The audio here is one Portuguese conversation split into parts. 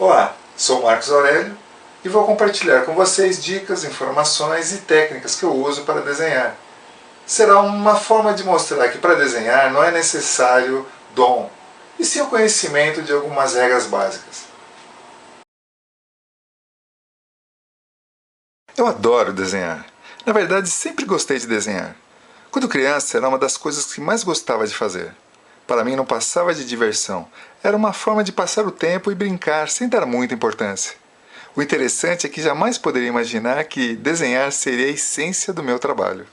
Olá, sou Marcos Aurélio e vou compartilhar com vocês dicas, informações e técnicas que eu uso para desenhar. Será uma forma de mostrar que para desenhar não é necessário dom, e sim o conhecimento de algumas regras básicas. Eu adoro desenhar. Na verdade, sempre gostei de desenhar. Quando criança, era uma das coisas que mais gostava de fazer. Para mim, não passava de diversão. Era uma forma de passar o tempo e brincar sem dar muita importância. O interessante é que jamais poderia imaginar que desenhar seria a essência do meu trabalho.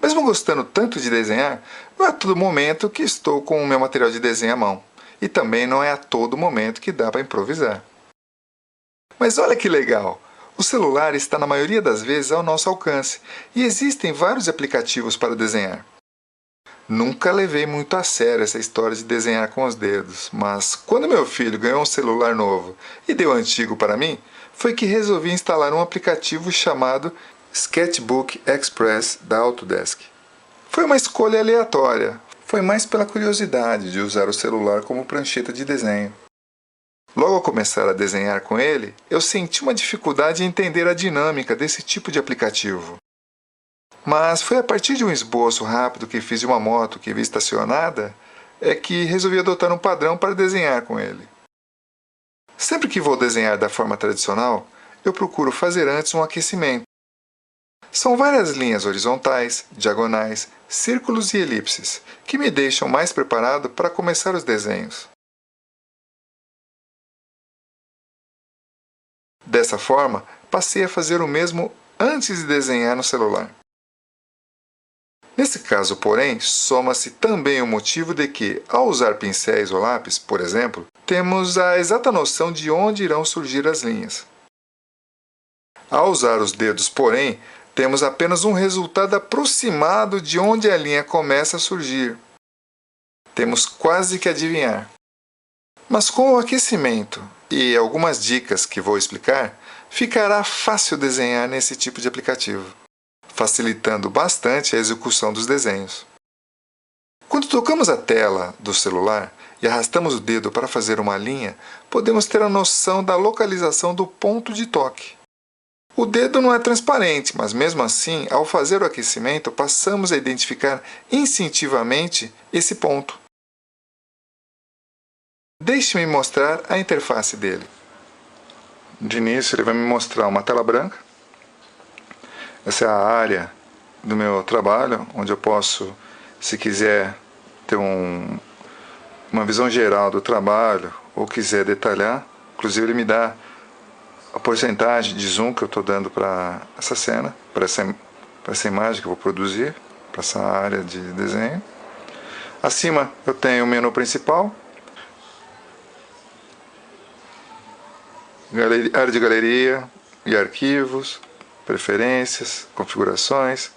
Mesmo gostando tanto de desenhar, não é a todo momento que estou com o meu material de desenho à mão. E também não é a todo momento que dá para improvisar. Mas olha que legal! O celular está na maioria das vezes ao nosso alcance e existem vários aplicativos para desenhar. Nunca levei muito a sério essa história de desenhar com os dedos, mas quando meu filho ganhou um celular novo e deu o antigo para mim, foi que resolvi instalar um aplicativo chamado Sketchbook Express da Autodesk. Foi uma escolha aleatória, foi mais pela curiosidade de usar o celular como prancheta de desenho. Logo ao começar a desenhar com ele, eu senti uma dificuldade em entender a dinâmica desse tipo de aplicativo. Mas foi a partir de um esboço rápido que fiz de uma moto que vi estacionada, é que resolvi adotar um padrão para desenhar com ele. Sempre que vou desenhar da forma tradicional, eu procuro fazer antes um aquecimento. São várias linhas horizontais, diagonais, círculos e elipses, que me deixam mais preparado para começar os desenhos. Dessa forma, passei a fazer o mesmo antes de desenhar no celular. Nesse caso, porém, soma-se também o motivo de que, ao usar pincéis ou lápis, por exemplo, temos a exata noção de onde irão surgir as linhas. Ao usar os dedos, porém, temos apenas um resultado aproximado de onde a linha começa a surgir. Temos quase que adivinhar. Mas com o aquecimento e algumas dicas que vou explicar, ficará fácil desenhar nesse tipo de aplicativo, facilitando bastante a execução dos desenhos. Quando tocamos a tela do celular e arrastamos o dedo para fazer uma linha, podemos ter a noção da localização do ponto de toque. O dedo não é transparente, mas mesmo assim, ao fazer o aquecimento, passamos a identificar instintivamente esse ponto. Deixe-me mostrar a interface dele. De início, ele vai me mostrar uma tela branca. Essa é a área do meu trabalho, onde eu posso, se quiser, ter uma visão geral do trabalho ou quiser detalhar. Inclusive, ele me dá a porcentagem de zoom que eu estou dando para essa cena, para essa imagem que eu vou produzir, para essa área de desenho. Acima eu tenho o menu principal, área de galeria e arquivos, preferências, configurações,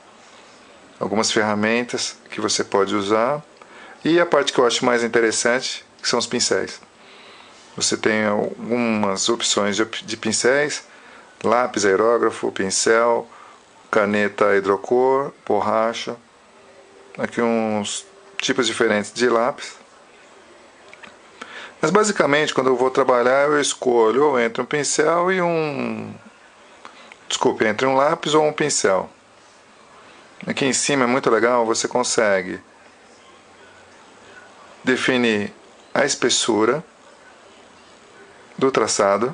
algumas ferramentas que você pode usar e a parte que eu acho mais interessante, que são os pincéis. Você tem algumas opções de pincéis, lápis aerógrafo, pincel, caneta hidrocor, borracha, aqui uns tipos diferentes de lápis. Mas basicamente, quando eu vou trabalhar, eu escolho ou entre um pincel e entre um lápis ou um pincel. Aqui em cima é muito legal, você consegue definir a espessura do traçado,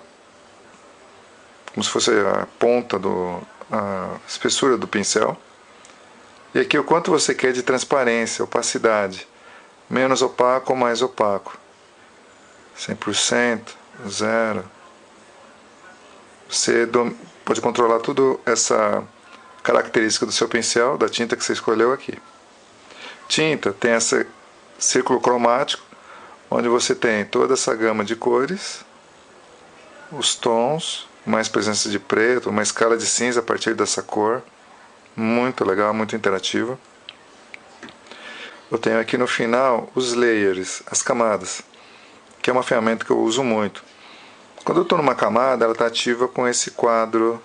como se fosse a ponta, a espessura do pincel. E aqui o quanto você quer de transparência, opacidade, menos opaco ou mais opaco. 100%, 0%. Você pode controlar tudo essa característica do seu pincel, da tinta que você escolheu aqui. Tinta tem esse círculo cromático, onde você tem toda essa gama de cores, os tons, mais presença de preto, uma escala de cinza a partir dessa cor. Muito legal, muito interativa. Eu tenho aqui no final os layers, as camadas, que é uma ferramenta que eu uso muito. Quando eu estou numa camada, ela está ativa com esse quadro,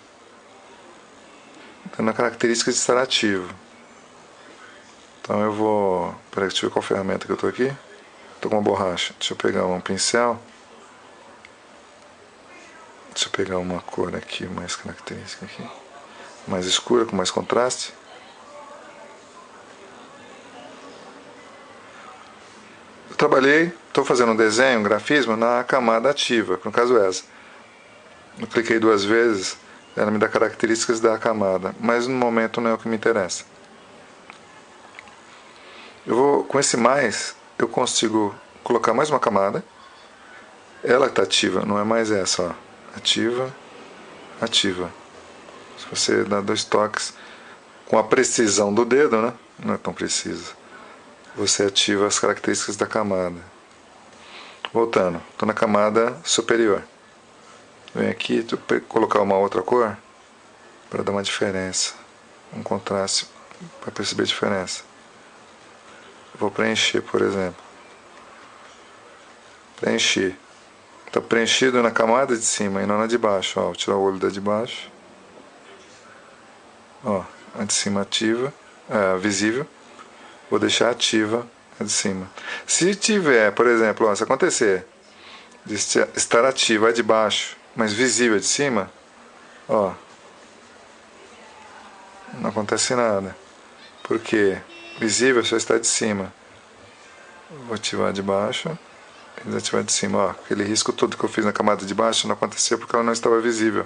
dando a característica de estar ativo. Então eu vou... deixa eu ver qual ferramenta que eu estou aqui. Estou com uma borracha. Deixa eu pegar um pincel. Deixa eu pegar uma cor aqui, mais característica aqui. Mais escura, com mais contraste. Eu trabalhei, estou fazendo um desenho, um grafismo na camada ativa, que no caso é essa. Eu cliquei 2 vezes, ela me dá características da camada, mas no momento não é o que me interessa. Com esse mais, eu consigo colocar mais uma camada. Ela está ativa, não é mais essa, ó. Ativa, ativa. Se você dá 2 toques com a precisão do dedo, né? Não é tão preciso. Você ativa as características da camada. Voltando, estou na camada superior. Venho aqui, colocar uma outra cor para dar uma diferença, um contraste para perceber a diferença. Vou preencher, por exemplo. Preencher. Está preenchido na camada de cima e não na de baixo. Ó, vou tirar o olho da de baixo. Ó, a de cima ativa, visível. Vou deixar ativa a de cima. Se tiver, por exemplo, ó, se acontecer de estar ativa a de baixo, mas visível a de cima, ó, não acontece nada. Porque visível só está de cima. Vou ativar de baixo e desativar de cima. Ó, aquele risco todo que eu fiz na camada de baixo não aconteceu porque ela não estava visível.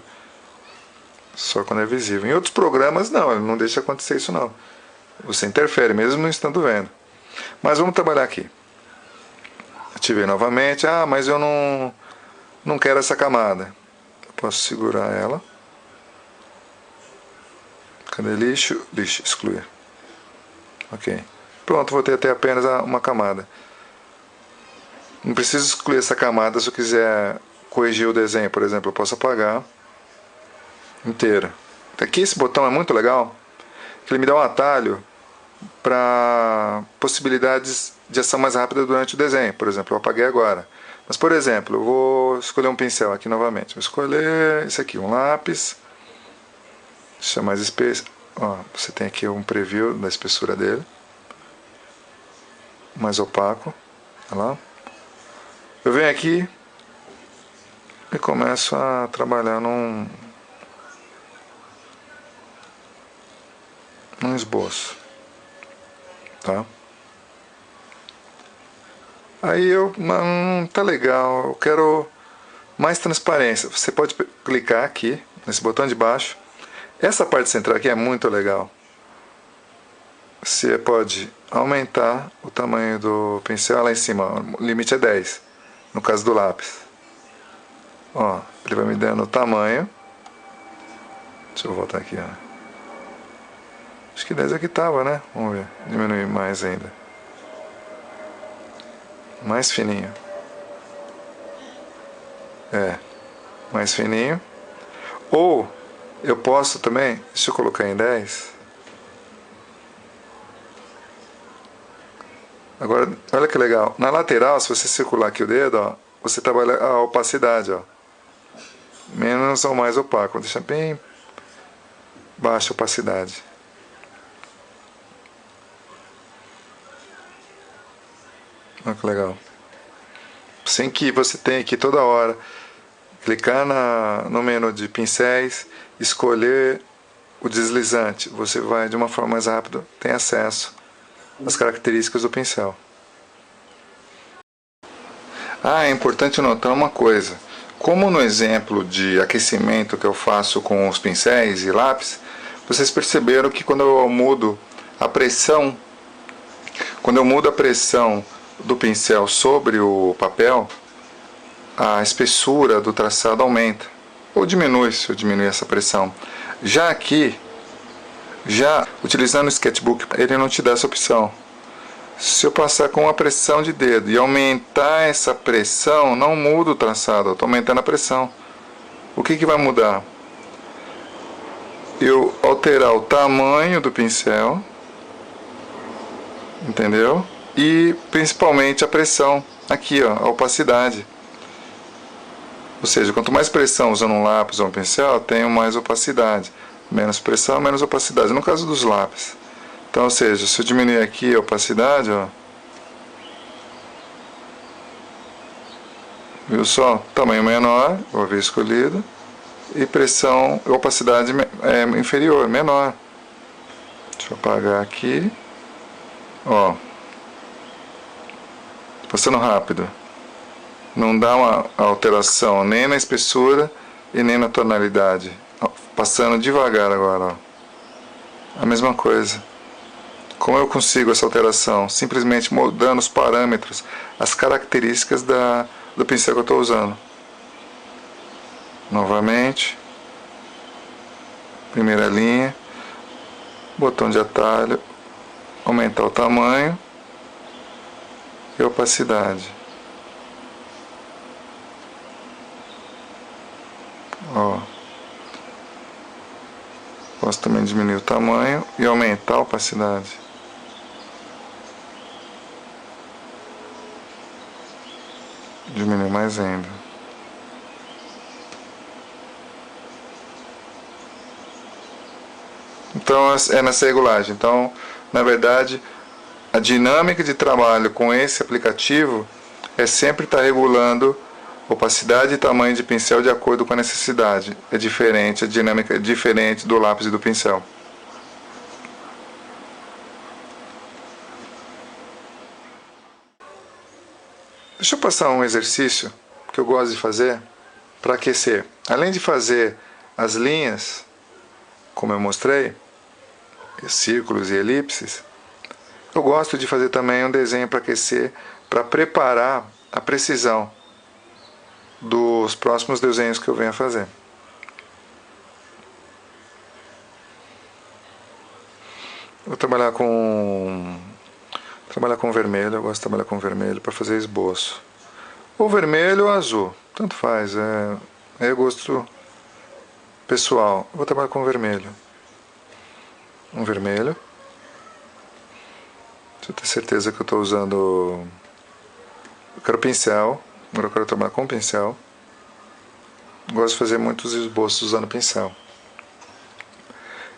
Só quando é visível. Em outros programas não, ele não deixa acontecer isso não. Você interfere mesmo não estando vendo. Mas vamos trabalhar aqui. Ativei novamente. Ah, mas eu não quero essa camada. Eu posso segurar ela. Cadê lixo? Lixo, excluir. Ok. Pronto, vou ter até apenas uma camada. Não preciso excluir essa camada se eu quiser corrigir o desenho, por exemplo. Eu posso apagar inteira. Aqui esse botão é muito legal, que ele me dá um atalho para possibilidades de ação mais rápida durante o desenho. Por exemplo, eu apaguei agora. Mas, por exemplo, eu vou escolher um pincel aqui novamente. Vou escolher esse aqui, um lápis. Deixa mais espesso. Ó, você tem aqui um preview da espessura dele. Mais opaco. Olha lá. Eu venho aqui e começo a trabalhar num esboço. Tá? Aí tá legal, eu quero mais transparência. Você pode clicar aqui, nesse botão de baixo. Essa parte central aqui é muito legal. Você pode aumentar o tamanho do pincel lá em cima. O limite é 10, no caso do lápis. Ó, ele vai me dando o tamanho. Deixa eu voltar aqui, ó. Acho que 10 aqui estava, né? Vamos ver, diminuir mais ainda. Mais fininho. Mais fininho. Ou eu posso também, deixa eu colocar em 10. Agora, olha que legal. Na lateral, se você circular aqui o dedo, ó, você trabalha a opacidade, ó. Menos ou mais opaco. Vou deixar bem baixa a opacidade. Olha que legal. Sem que você tenha que toda hora clicar no menu de pincéis, escolher o deslizante. Você vai de uma forma mais rápida, tem acesso às características do pincel. É importante notar uma coisa. Como no exemplo de aquecimento que eu faço com os pincéis e lápis, vocês perceberam que quando eu mudo a pressão do pincel sobre o papel, a espessura do traçado aumenta ou diminui se eu diminuir essa pressão. Já aqui, utilizando o sketchbook, ele não te dá essa opção. Se eu passar com uma pressão de dedo e aumentar essa pressão, não muda o traçado, eu estou aumentando a pressão. O que vai mudar? Eu alterar o tamanho do pincel, entendeu? E principalmente a pressão, aqui ó, a opacidade. Ou seja, quanto mais pressão usando um lápis ou um pincel, eu tenho mais opacidade. Menos pressão, menos opacidade. No caso dos lápis. Então, ou seja, se eu diminuir aqui a opacidade, ó, viu só? Tamanho menor, vou ver escolhido. e pressão, opacidade inferior, menor. Deixa eu apagar aqui. Ó, passando rápido. Não dá uma alteração nem na espessura e nem na tonalidade. Passando devagar agora, ó. A mesma coisa. Como eu consigo essa alteração? Simplesmente mudando os parâmetros, as características do pincel que eu estou usando. Novamente. Primeira linha. Botão de atalho. Aumentar o tamanho. E opacidade. Ó. Posso também diminuir o tamanho e aumentar a opacidade. Diminuir mais ainda. Então é nessa regulagem. Então, na verdade, a dinâmica de trabalho com esse aplicativo é sempre estar regulando opacidade e tamanho de pincel de acordo com a necessidade. É diferente, a dinâmica é diferente do lápis e do pincel. Deixa eu passar um exercício que eu gosto de fazer para aquecer. Além de fazer as linhas, como eu mostrei, círculos e elipses, eu gosto de fazer também um desenho para aquecer, para preparar a precisão dos próximos desenhos que eu venho a fazer. Vou trabalhar com vermelho, eu gosto de trabalhar com vermelho para fazer esboço. Ou vermelho ou azul, tanto faz, é gosto pessoal. Eu vou trabalhar com vermelho. Um vermelho. Deixa eu ter certeza que eu estou usando... Eu quero pincel, agora eu quero trabalhar com pincel. Gosto de fazer muitos esboços usando pincel.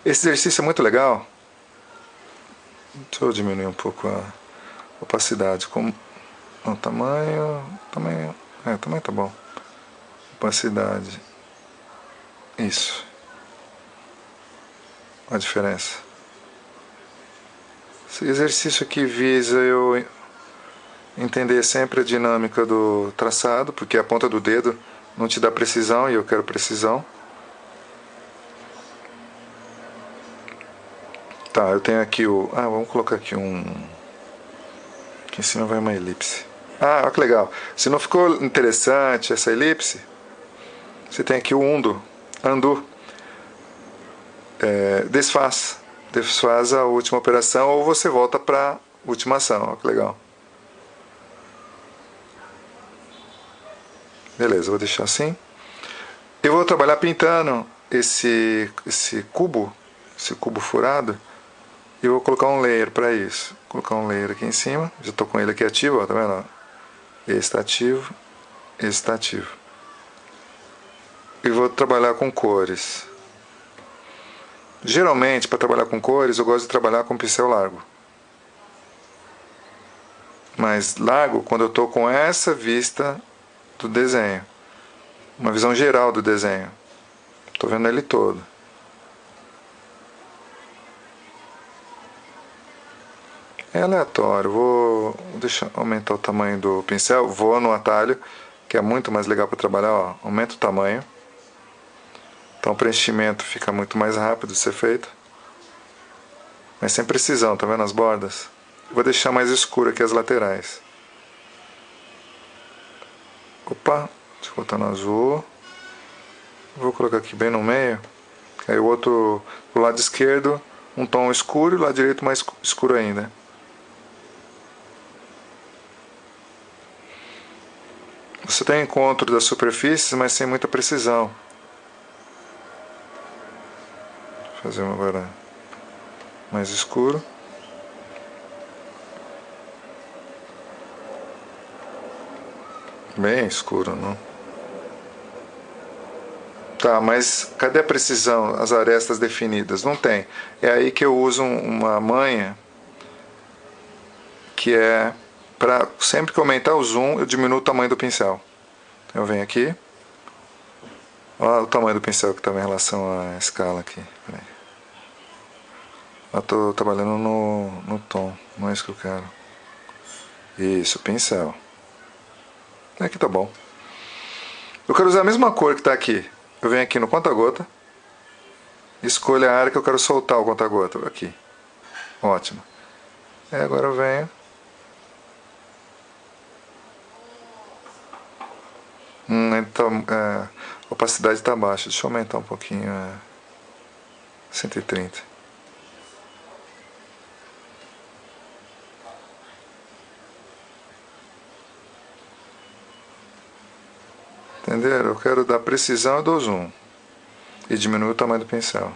Esse exercício é muito legal. Deixa eu diminuir um pouco a opacidade. O tamanho tá bom. Opacidade. Isso. A diferença. Esse exercício aqui visa eu entender sempre a dinâmica do traçado, porque a ponta do dedo não te dá precisão e eu quero precisão. Tá, eu tenho aqui vamos colocar aqui aqui em cima vai uma elipse. Olha que legal. Se não ficou interessante essa elipse, você tem aqui o undo. Desfaz. Desfaz a última operação ou você volta para a última ação. Olha que legal. Beleza, vou deixar assim. Eu vou trabalhar pintando esse cubo furado. E eu vou colocar um layer para isso. Vou colocar um layer aqui em cima. Já estou com ele aqui ativo, ó, tá vendo? Esse está ativo, esse está ativo. E vou trabalhar com cores. Geralmente, para trabalhar com cores, eu gosto de trabalhar com pincel largo. Mas largo quando eu estou com essa vista do desenho. Uma visão geral do desenho. Estou vendo ele todo. É aleatório, vou aumentar o tamanho do pincel, vou no atalho, que é muito mais legal para trabalhar, ó, aumenta o tamanho. Então o preenchimento fica muito mais rápido de ser feito. Mas sem precisão, tá vendo as bordas? Vou deixar mais escuro aqui as laterais. Opa, deixa eu botar no azul. Vou colocar aqui bem no meio. Aí o outro, do lado esquerdo, um tom escuro e o lado direito mais escuro ainda. Você tem encontro das superfícies, mas sem muita precisão. Vou fazer um agora mais escuro. Bem escuro, não? Tá, mas cadê a precisão, as arestas definidas? Não tem. É aí que eu uso uma manha que é para sempre que eu aumentar o zoom, eu diminuo o tamanho do pincel. Eu venho aqui, Olha o tamanho do pincel que estava em relação à escala aqui. Peraí. Eu estou trabalhando no tom, não é isso que eu quero. Isso, pincel. Aqui tá bom. Eu quero usar a mesma cor que está aqui. Eu venho aqui no conta-gota. Escolho a área que eu quero soltar o conta-gota. Aqui. Ótimo. Agora eu venho. Então, a opacidade está baixa. Deixa eu aumentar um pouquinho. 130. Entenderam? Eu quero dar precisão e dou zoom. E diminuo o tamanho do pincel.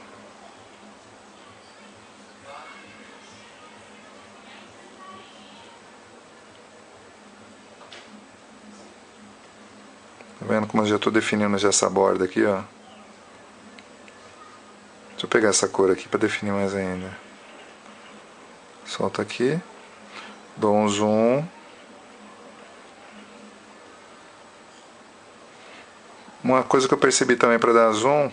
Tá vendo como eu já estou definindo já essa borda aqui, ó? Deixa eu pegar essa cor aqui para definir mais ainda. Solto aqui. Dou um zoom. Uma coisa que eu percebi também para dar zoom,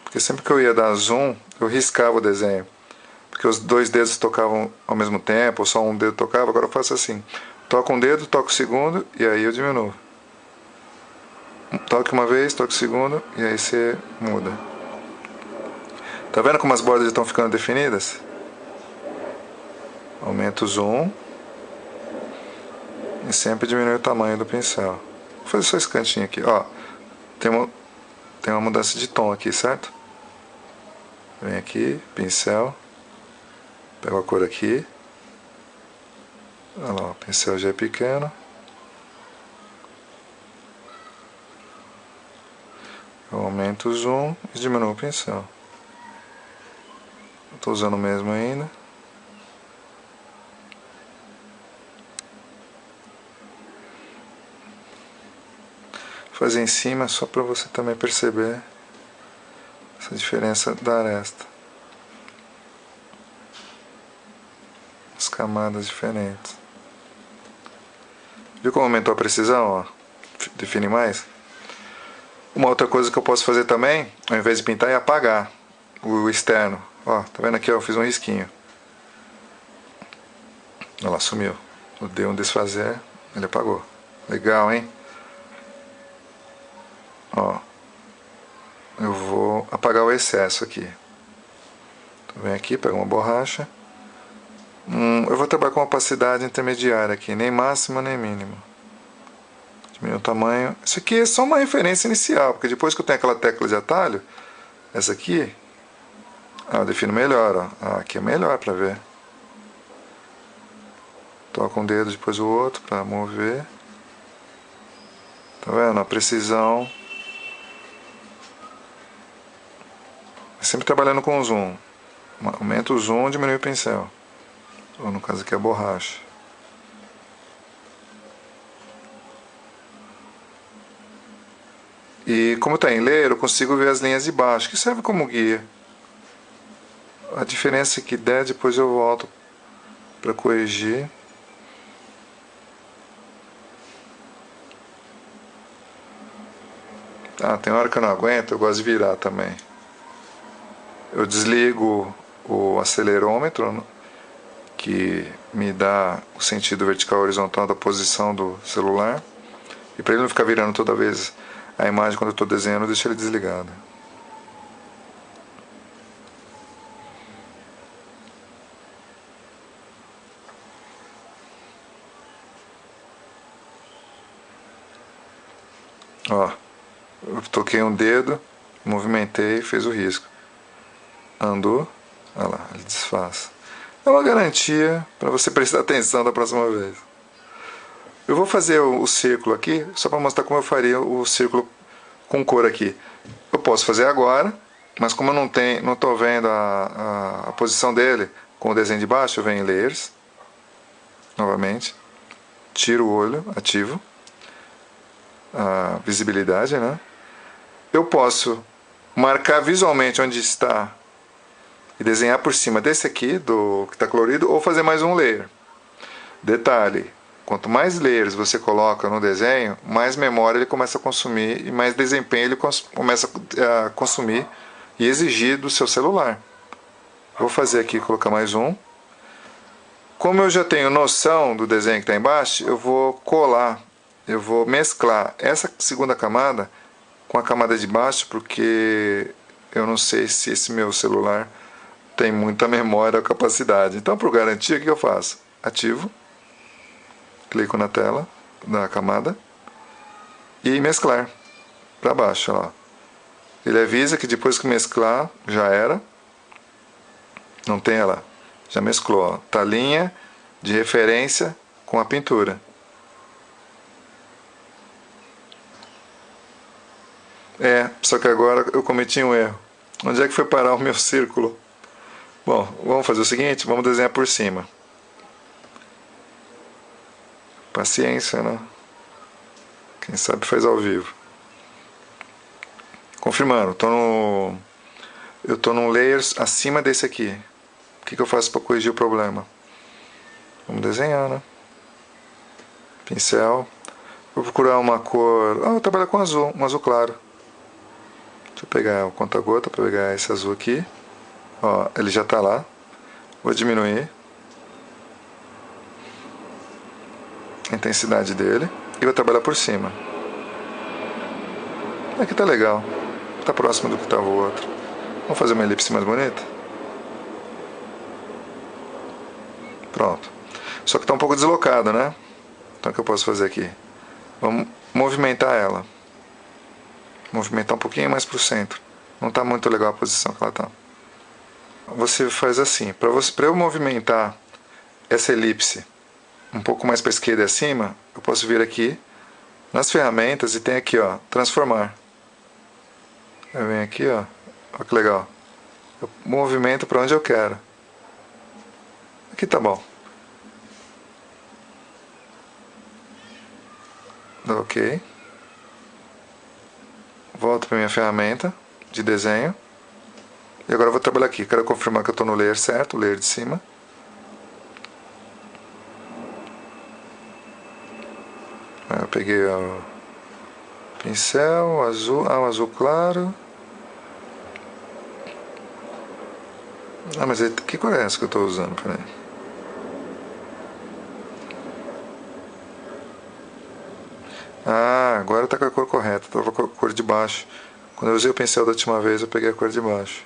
porque sempre que eu ia dar zoom, eu riscava o desenho. Porque os dois dedos tocavam ao mesmo tempo, ou só um dedo tocava. Agora eu faço assim. Toco um dedo, toco o segundo, e aí eu diminuo. Toque uma vez, toque o segundo, e aí você muda. Tá vendo como as bordas estão ficando definidas? Aumento o zoom. E sempre diminui o tamanho do pincel. Vou fazer só esse cantinho aqui, ó. Tem uma mudança de tom aqui, certo? Vem aqui, pincel. Pego a cor aqui. Olha lá, o pincel já é pequeno. Eu aumento o zoom e diminuo o pincel. Estou usando o mesmo ainda. Vou fazer em cima só para você também perceber essa diferença da aresta. As camadas diferentes. Viu como aumentou a precisão? Ó? Define mais. Uma outra coisa que eu posso fazer também, ao invés de pintar, é apagar o externo. Ó, tá vendo aqui? Ó, eu fiz um risquinho. Olha lá, sumiu. Eu dei um desfazer, ele apagou. Legal, hein? Ó, eu vou apagar o excesso aqui. Então, vem aqui, pega uma borracha. Eu vou trabalhar com opacidade intermediária aqui, nem máxima nem mínima. Diminuir o tamanho. Isso aqui é só uma referência inicial, porque depois que eu tenho aquela tecla de atalho, essa aqui, eu defino melhor, ó. Aqui é melhor para ver. Toco um dedo, depois o outro para mover. Tá vendo? A precisão. Sempre trabalhando com zoom. Aumenta o zoom, diminui o pincel. Ou no caso aqui a borracha. E como está em layer, eu consigo ver as linhas de baixo, que serve como guia. A diferença que der, depois eu volto para corrigir. Tem hora que eu não aguento, eu gosto de virar também. Eu desligo o acelerômetro, que me dá o sentido vertical e horizontal da posição do celular. E para ele não ficar virando toda vez a imagem quando eu estou desenhando, eu deixo ele desligado. Ó, eu toquei um dedo, movimentei, fez o risco. Andou, olha lá, ele desfaz. É uma garantia para você prestar atenção da próxima vez. Eu vou fazer o círculo aqui, só para mostrar como eu faria o círculo com cor aqui. Eu posso fazer agora, mas como eu não estou vendo a posição dele com o desenho de baixo, eu venho em Layers, novamente, tiro o olho, ativo a visibilidade, né? Eu posso marcar visualmente onde está e desenhar por cima desse aqui, do que está colorido, ou fazer mais um layer. Detalhe, Quanto mais layers você coloca no desenho, mais memória ele começa a consumir e mais desempenho ele começa a consumir e exigir do seu celular. Vou fazer aqui, colocar mais um. Como eu já tenho noção do desenho que está embaixo, eu vou colar, eu vou mesclar essa segunda camada com a camada de baixo, porque eu não sei se esse meu celular tem muita memória ou capacidade. Então, para garantir, o que eu faço? Ativo, clico na tela da camada e mesclar para baixo. Ó. Ele avisa que depois que mesclar, já era. Não tem ela. Já mesclou. Ó. Tá a linha de referência com a pintura. Só que agora eu cometi um erro. Onde é que foi parar o meu círculo? Bom, vamos fazer o seguinte, vamos desenhar por cima. Paciência, né? Quem sabe faz ao vivo. Confirmando, eu tô num layer acima desse aqui. O que eu faço para corrigir o problema? Vamos desenhar, né? Pincel. Vou procurar uma cor... eu trabalho com azul, um azul claro. Deixa eu pegar o conta-gota para pegar esse azul aqui. Ó, ele já está lá. Vou diminuir a intensidade dele e vou trabalhar por cima. Aqui tá legal. Tá próximo do que estava o outro. Vamos fazer uma elipse mais bonita? Pronto. Só que está um pouco deslocado, né? Então o que eu posso fazer aqui? Vamos movimentar ela. Movimentar um pouquinho mais para o centro. Não está muito legal a posição que ela está. Você faz assim. Para eu movimentar essa elipse um pouco mais para a esquerda e acima, eu posso vir aqui nas ferramentas e tem aqui, ó, transformar. Eu venho aqui, ó. Olha que legal. Eu movimento para onde eu quero. Aqui tá bom. Dá ok. Volto para minha ferramenta de desenho. E agora eu vou trabalhar aqui. Quero confirmar que eu estou no layer certo, o layer de cima. Eu peguei o pincel, azul, o azul claro. Mas que cor é essa que eu estou usando? Peraí. Agora está com a cor correta. Estava com a cor de baixo. Quando eu usei o pincel da última vez, eu peguei a cor de baixo.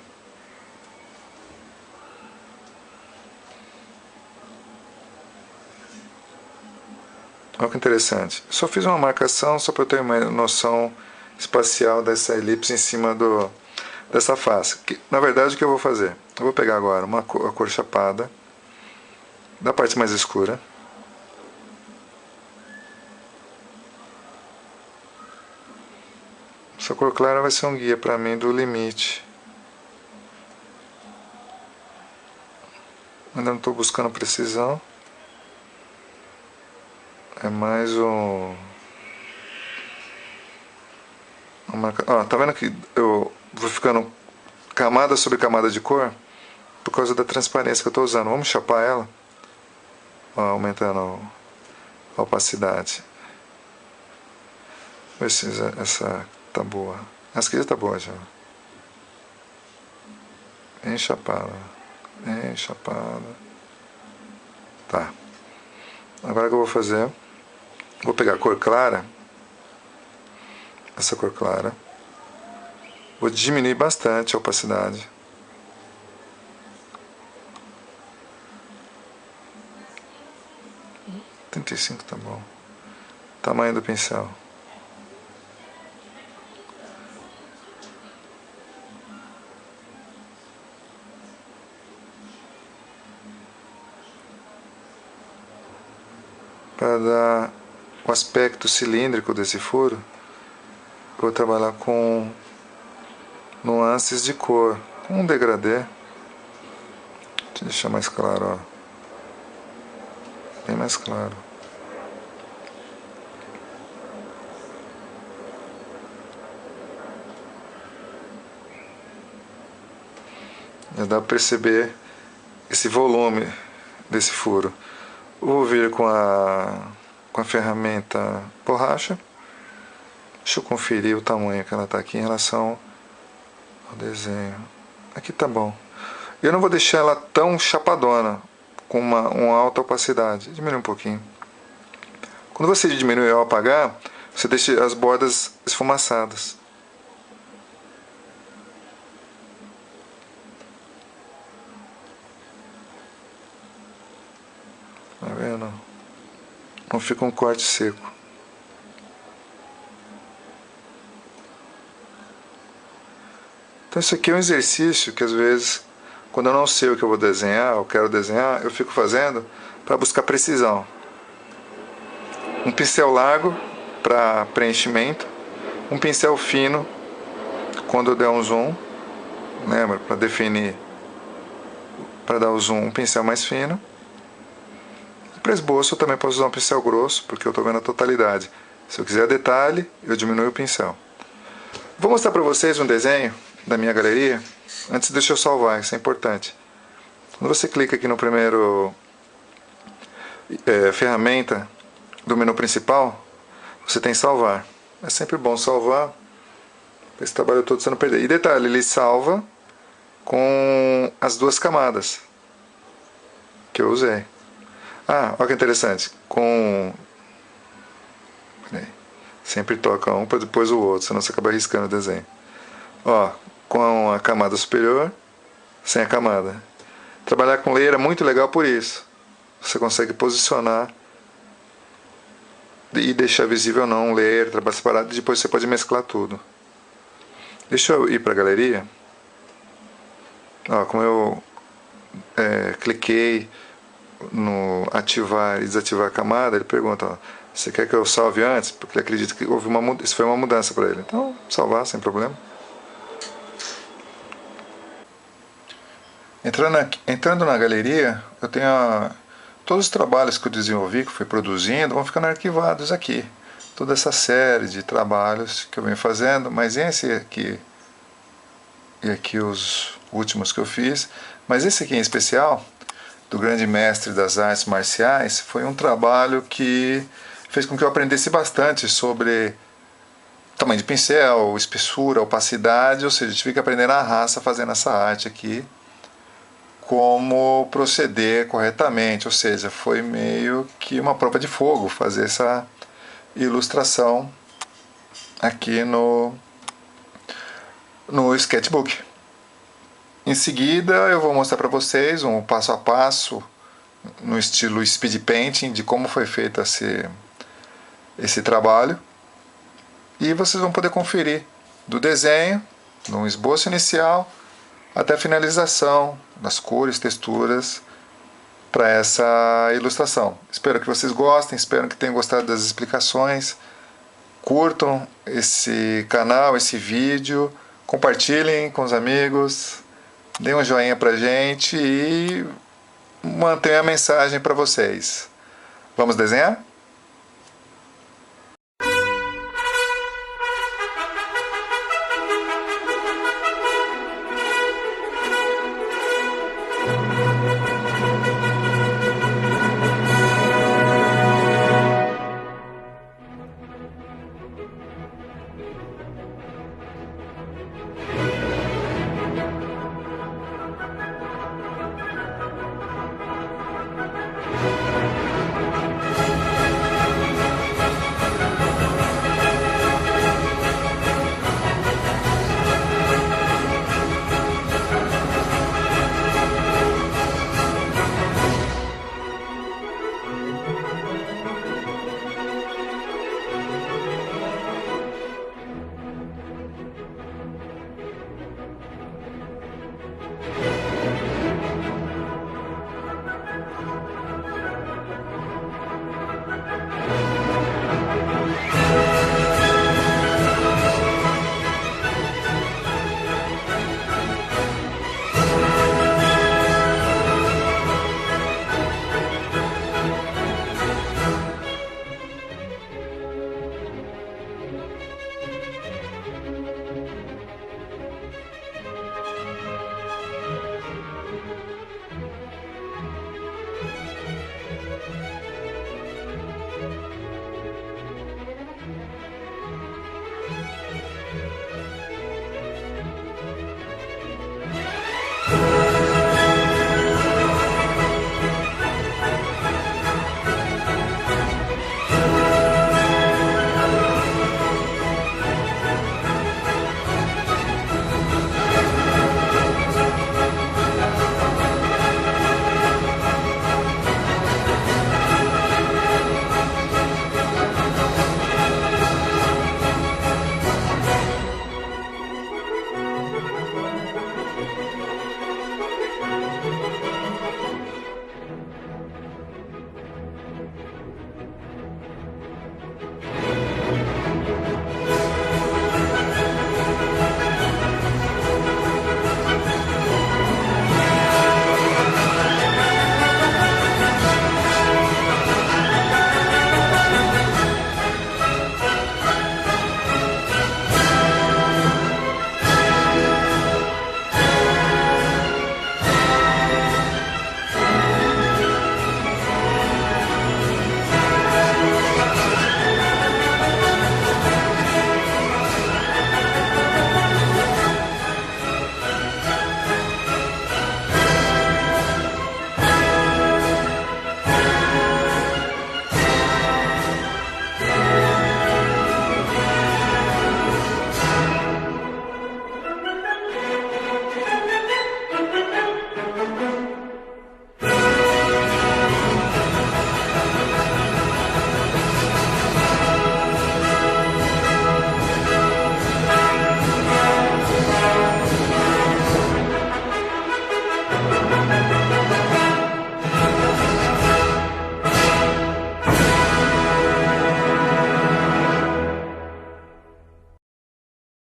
Olha que interessante. Só fiz uma marcação só para eu ter uma noção espacial dessa elipse em cima dessa face. Na verdade, o que eu vou fazer? Eu vou pegar agora a cor chapada da parte mais escura. Essa cor clara vai ser um guia para mim do limite. Ainda não estou buscando precisão. É mais um... tá vendo que eu vou ficando camada sobre camada de cor? Por causa da transparência que eu estou usando. Vamos chapar ela. Ó, aumentando a opacidade. Ver se essa tá boa. Essa aqui já tá boa já. Bem chapada. Bem chapada. Tá. Agora o que eu vou fazer? Vou pegar a cor clara. Essa cor clara. Vou diminuir bastante a opacidade. Trinta e cinco tá bom. Tamanho do pincel. Para dar o aspecto cilíndrico desse furo, eu vou trabalhar com nuances de cor, com um degradê. Deixa eu deixar mais claro, ó. Bem mais claro. Já dá para perceber esse volume desse furo. Vou vir com a com a ferramenta borracha. Deixa eu conferir o tamanho que ela está aqui em relação ao desenho. Aqui tá bom. Eu não vou deixar ela tão chapadona, com uma alta opacidade. Diminui um pouquinho. Quando você diminuir ao apagar, você deixa as bordas esfumaçadas. Tá vendo? Não fica um corte seco. Então isso aqui é um exercício que às vezes, quando eu não sei o que eu vou desenhar, ou quero desenhar, eu fico fazendo para buscar precisão. Um pincel largo para preenchimento, um pincel fino quando eu der um zoom, lembra, para definir, para dar o zoom, um pincel mais fino. Para esboço eu também posso usar um pincel grosso, porque eu estou vendo a totalidade. Se eu quiser detalhe, eu diminuo o pincel. Vou mostrar para vocês um desenho da minha galeria. Antes deixa eu salvar, isso é importante. Quando você clica aqui no primeiro ferramenta do menu principal, você tem salvar. É sempre bom salvar, esse trabalho todo você não perder. E detalhe, ele salva com as duas camadas que eu usei. Ah, olha que interessante. Sempre toca um para depois o outro, senão você acaba riscando o desenho. Ó, com a camada superior, sem a camada. Trabalhar com layer é muito legal por isso. Você consegue posicionar e deixar visível ou não um layer, trabalhar separado, e depois você pode mesclar tudo. Deixa eu ir para a galeria. Ó, como eu cliquei no ativar e desativar a camada, ele pergunta, ó, você quer que eu salve antes? Porque ele acredita que houve isso foi uma mudança para ele. Então, salvar sem problema. Entrando na galeria, eu tenho todos os trabalhos que eu desenvolvi, que fui produzindo, vão ficando arquivados aqui. Toda essa série de trabalhos que eu venho fazendo, mas esse aqui, e aqui os últimos que eu fiz, mas esse aqui em especial, do grande mestre das artes marciais, foi um trabalho que fez com que eu aprendesse bastante sobre tamanho de pincel, espessura, opacidade, ou seja, eu tive que aprender na raça fazendo essa arte aqui, como proceder corretamente, ou seja, foi meio que uma prova de fogo fazer essa ilustração aqui no sketchbook. Em seguida eu vou mostrar para vocês um passo a passo no estilo speed painting de como foi feito esse trabalho, e vocês vão poder conferir do desenho, no esboço inicial, até a finalização das cores, texturas para essa ilustração. Espero que vocês gostem, espero que tenham gostado das explicações. Curtam esse canal, esse vídeo, compartilhem com os amigos, deem um joinha pra gente e mantenham a mensagem para vocês. Vamos desenhar?